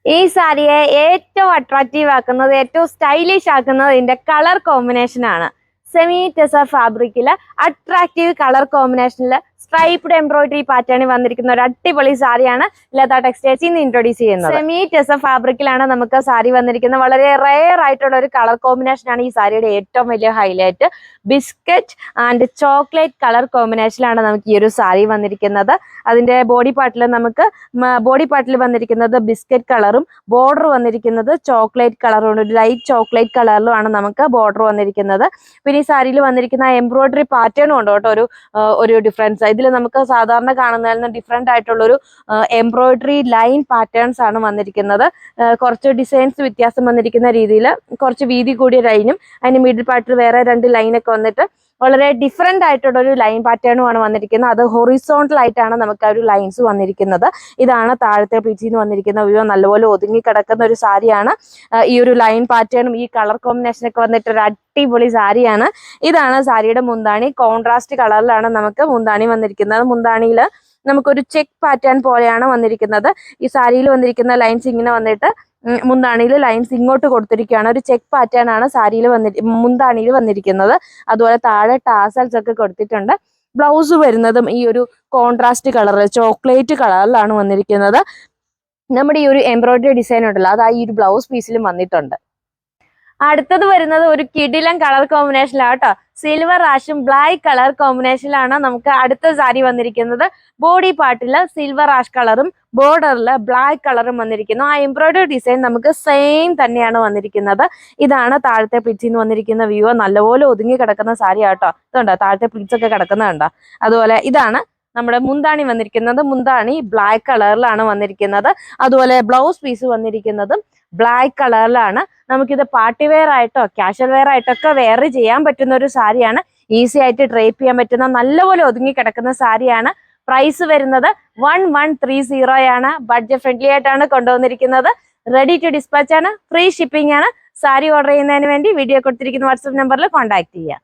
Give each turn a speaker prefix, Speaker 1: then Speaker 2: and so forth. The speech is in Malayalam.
Speaker 1: ഈ സാരിയെ ഏറ്റവും അട്രാക്റ്റീവ് ആക്കുന്നത്, ഏറ്റവും സ്റ്റൈലിഷ് ആക്കുന്നത് ഇതിന്റെ കളർ കോമ്പിനേഷൻ ആണ്. സെമി ടെസർ ഫാബ്രിക്കില് അട്രാക്റ്റീവ് കളർ കോമ്പിനേഷനിൽ സ്ട്രൈപ്ഡ് എംബ്രോയിഡറി പാറ്റേണിൽ വന്നിരിക്കുന്ന ഒരു അടിപൊളി സാരിയാണ് ലത ടെക്സ്റ്റൈൽസിൽ നിന്ന് ഇൻട്രൊഡ്യൂസ് ചെയ്യുന്നത്. സെമി ടെസർ ഫാബ്രിക്കിലാണ് നമുക്ക് സാരി വന്നിരിക്കുന്നത്. വളരെ റെയർ ആയിട്ടുള്ള ഒരു കളർ കോമ്പിനേഷൻ ആണ് ഈ സാരിയുടെ ഏറ്റവും വലിയ highlight. Biscuit and chocolate colour കോമ്പിനേഷനിലാണ് നമുക്ക് ഈ ഒരു സാരി വന്നിരിക്കുന്നത്. അതിന്റെ ബോഡി പാർട്ടിൽ വന്നിരിക്കുന്നത് ബിസ്ക്കറ്റ് കളറും, ബോർഡർ വന്നിരിക്കുന്നത് ചോക്ലേറ്റ് കളറും, ഒരു ലൈറ്റ് ചോക്ലേറ്റ് കളറിലുമാണ് നമുക്ക് ബോർഡർ വന്നിരിക്കുന്നത്. പിന്നെ ഈ സാരിയിൽ വന്നിരിക്കുന്ന എംബ്രോയിഡറി പാറ്റേണും ഉണ്ട് കേട്ടോ, ഒരു ഡിഫറൻസ്. ഇതിൽ നമുക്ക് സാധാരണ കാണുന്നതിൽ നിന്ന് ഡിഫറെന്റ് ആയിട്ടുള്ളൊരു എംബ്രോയിഡറി ലൈൻ പാറ്റേൺസ് ആണ് വന്നിരിക്കുന്നത്. കുറച്ച് ഡിസൈൻസ് വ്യത്യാസം വന്നിരിക്കുന്ന രീതിയിൽ കുറച്ച് വീതി കൂടിയ ലൈനും അതിന് മിഡിൽ പാർട്ടിൽ വേറെ 2 ലൈനൊക്കെ വന്നിട്ട് വളരെ ഡിഫറെന്റ് ആയിട്ടുള്ള ഒരു ലൈൻ പാറ്റേണുമാണ് വന്നിരിക്കുന്നത്. അത് ഹൊറിസോണ്ടൽ ആയിട്ടാണ് നമുക്ക് ആ ഒരു ലൈൻസ് വന്നിരിക്കുന്നത്. ഇതാണ് താഴത്തെ പ്ലീറ്റ്സിൽ നിന്ന് വന്നിരിക്കുന്ന വ്യൂ. നല്ലപോലെ ഒതുങ്ങി കിടക്കുന്ന ഒരു സാരിയാണ്. ഈ ഒരു ലൈൻ പാറ്റേണും ഈ കളർ കോമ്പിനേഷനൊക്കെ വന്നിട്ട് ഒരു അടിപൊളി സാരിയാണ്. ഇതാണ് സാരിയുടെ മുന്താണി. കോൺട്രാസ്റ്റ് കളറിലാണ് നമുക്ക് മുന്താണി വന്നിരിക്കുന്നത്. മുന്താണിയിൽ നമുക്കൊരു ചെക്ക് പാറ്റേൺ പോലെയാണ് വന്നിരിക്കുന്നത്. ഈ സാരിയിൽ വന്നിരിക്കുന്ന ലൈൻസ് ഇങ്ങനെ വന്നിട്ട് മുന്താണിയിൽ ലൈൻസ് ഇങ്ങോട്ട് കൊടുത്തിരിക്കുകയാണ്. ഒരു ചെക്ക് പാറ്റേൺ ആണ് സാരിയിൽ മുന്താണിയിൽ വന്നിരിക്കുന്നത്. അതുപോലെ താഴെ ടാസൽസ് ഒക്കെ കൊടുത്തിട്ടുണ്ട്. ബ്ലൗസ് വരുന്നതും ഈ ഒരു കോൺട്രാസ്റ്റ് കളർ ചോക്ലേറ്റ് കളറിലാണ് വന്നിരിക്കുന്നത്. നമ്മുടെ ഈ ഒരു എംബ്രോയിഡറി ഡിസൈൻ ഉണ്ടല്ലോ, അത് ഈ ഒരു ബ്ലൗസ് പീസിലും വന്നിട്ടുണ്ട്. അടുത്തത് വരുന്നത് ഒരു കിടിലൻ കളർ കോമ്പിനേഷനിലാണ് കേട്ടോ. സിൽവർ ആഷും ബ്ലാക്ക് കളർ കോമ്പിനേഷനിലാണ് നമുക്ക് അടുത്ത സാരി വന്നിരിക്കുന്നത്. ബോഡി പാർട്ടിൽ സിൽവർ ആഷ് കളറും ബോർഡറിൽ ബ്ലാക്ക് കളറും വന്നിരിക്കുന്നു. ആ എംബ്രോയിഡറി ഡിസൈൻ നമുക്ക് സെയിം തന്നെയാണ് വന്നിരിക്കുന്നത്. ഇതാണ് താഴത്തെ പ്ലിറ്റ്സിൽ നിന്ന് വന്നിരിക്കുന്ന വ്യൂ. നല്ലപോലെ ഒതുങ്ങി കിടക്കുന്ന സാരി ആട്ടോ. ഇതുണ്ടോ താഴത്തെ പ്ലിറ്റ്സ് ഒക്കെ കിടക്കുന്നുണ്ടോ. അതുപോലെ ഇതാണ് നമ്മുടെ മുന്താണി വന്നിരിക്കുന്നത്. മുന്താണി ബ്ലാക്ക് കളറിലാണ് വന്നിരിക്കുന്നത്. അതുപോലെ ബ്ലൗസ് പീസ് വന്നിരിക്കുന്നതും ബ്ലാക്ക് കളറിലാണ്. നമുക്കിത് പാർട്ടി വെയർ ആയിട്ടോ കാഷ്വൽ വെയർ ആയിട്ടോ ഒക്കെ വെയർ ചെയ്യാൻ പറ്റുന്ന ഒരു സാരിയാണ്. ഈസി ആയിട്ട് ഡ്രേപ്പ് ചെയ്യാൻ പറ്റുന്ന നല്ലപോലെ ഒതുങ്ങി കിടക്കുന്ന സാരിയാണ്. പ്രൈസ് വരുന്നത് 1130 ആണ്. ബഡ്ജറ്റ് ഫ്രണ്ട്ലി ആയിട്ടാണ് കൊണ്ടുവന്നിരിക്കുന്നത്. റെഡി ടു ഡിസ്പാച്ച് ആണ്. ഫ്രീ ഷിപ്പിംഗ് ആണ്. സാരി ഓർഡർ ചെയ്യുന്നതിന് വേണ്ടി വീഡിയോ കൊടുത്തിരിക്കുന്ന വാട്സ്ആപ്പ് നമ്പറിൽ കോൺടാക്ട് ചെയ്യുക.